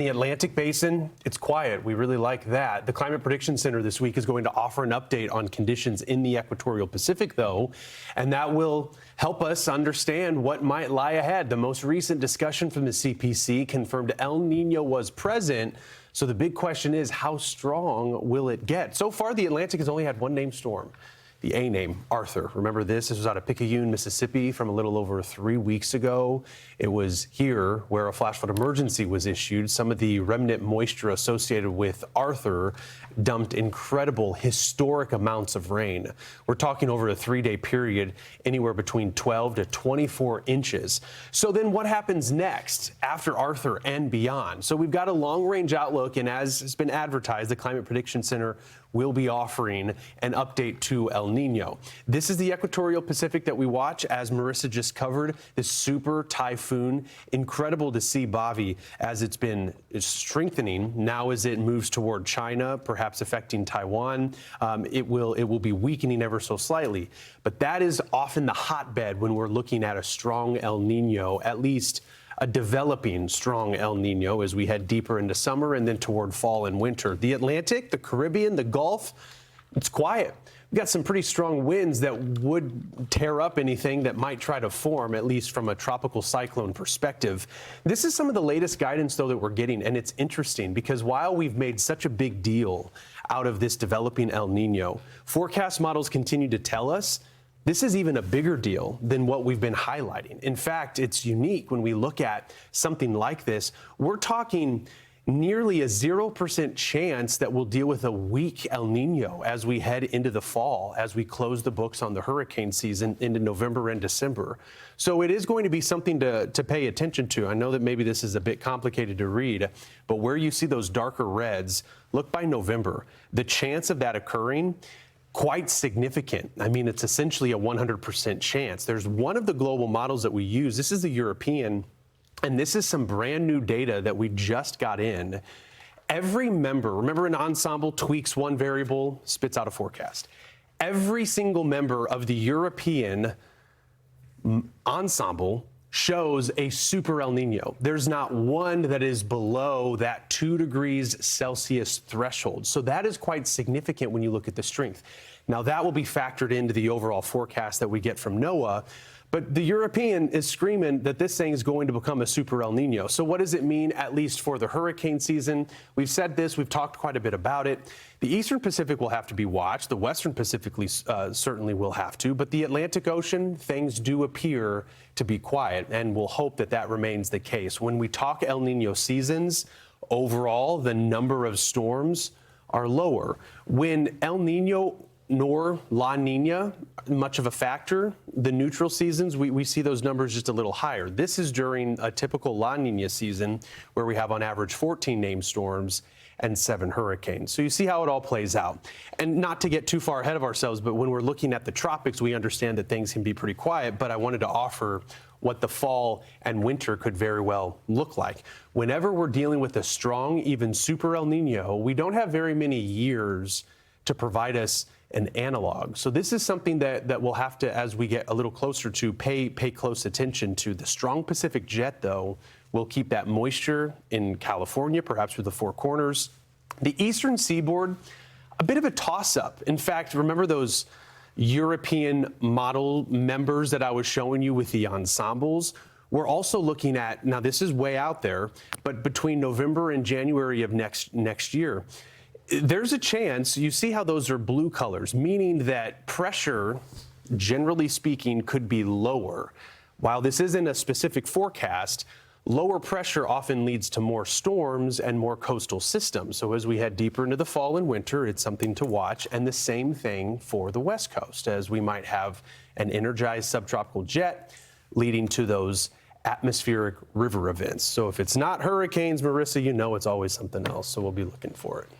The Atlantic Basin, it's quiet. We really like that. The Climate Prediction Center this week is going to offer an update on conditions in the equatorial Pacific, though, and that will help us understand what might lie ahead. The most recent discussion from the CPC confirmed El Niño was present. So the big question is, how strong will it get? So far, the Atlantic has only had one named storm. The A name, Arthur. Remember this? This was out of Picayune, Mississippi from a little over 3 weeks ago. It was here where a flash flood emergency was issued. Some of the remnant moisture associated with Arthur dumped incredible, historic amounts of rain. We're talking over a 3-day period, anywhere between 12 to 24 inches. So then what happens next after Arthur and beyond? So we've got a long-range outlook, and as has been advertised, the Climate Prediction Center will be offering an update to El Niño. This is the equatorial Pacific that we watch, as Marissa just covered, this super typhoon. Incredible to see Bavi as it's been strengthening. Now as it moves toward China, perhaps affecting Taiwan, it will be weakening ever so slightly. But that is often the hotbed when we're looking at a strong El Niño, at least a developing strong El Niño as we head deeper into summer and then toward fall and winter. The Atlantic, the Caribbean, the Gulf, it's quiet. We've got some pretty strong winds that would tear up anything that might try to form, at least from a tropical cyclone perspective. This is some of the latest guidance, though, that we're getting, and it's interesting because while we've made such a big deal out of this developing El Niño, forecast models continue to tell us this is even a bigger deal than what we've been highlighting. In fact, it's unique when we look at something like this. We're talking nearly a 0% chance that we'll deal with a weak El Niño as we head into the fall, as we close the books on the hurricane season into November and December. So it is going to be something to pay attention to. I know that maybe this is a bit complicated to read, but where you see those darker reds, look by November. The chance of that occurring, quite significant. I mean, it's essentially a 100% chance. There's one of the global models that we use. This is the European, and this is some brand new data that we just got in. Every member, remember an ensemble tweaks one variable, spits out a forecast. Every single member of the European ensemble shows a super El Niño. There's not one that is below that 2 degrees Celsius threshold. So that is quite significant when you look at the strength. Now that will be factored into the overall forecast that we get from NOAA, but the European is screaming that this thing is going to become a super El Niño. So what does it mean, at least for the hurricane season? We've said this, we've talked quite a bit about it. The Eastern Pacific will have to be watched. The Western Pacific certainly will have to, but the Atlantic Ocean, things do appear to be quiet, and we'll hope that that remains the case. When we talk El Niño seasons, overall, the number of storms are lower. When El Niño nor La Nina much of a factor, the neutral seasons, we see those numbers just a little higher. This is during a typical La Nina season where we have on average 14 named storms and 7 hurricanes. So you see how it all plays out. And not to get too far ahead of ourselves, but when we're looking at the tropics, we understand that things can be pretty quiet, but I wanted to offer what the fall and winter could very well look like. Whenever we're dealing with a strong, even super El Niño, we don't have very many years to provide us an analog. So this is something that we'll have to, as we get a little closer to, pay close attention to. The strong Pacific jet, though, will keep that moisture in California, perhaps with the Four Corners. The eastern seaboard, a bit of a toss-up. In fact, remember those European model members that I was showing you with the ensembles? We're also looking at, now this is way out there, but between November and January of next year, there's a chance, you see how those are blue colors, meaning that pressure, generally speaking, could be lower. While this isn't a specific forecast, lower pressure often leads to more storms and more coastal systems. So as we head deeper into the fall and winter, it's something to watch. And the same thing for the West Coast, as we might have an energized subtropical jet leading to those atmospheric river events. So if it's not hurricanes, Marissa, you know it's always something else. So we'll be looking for it.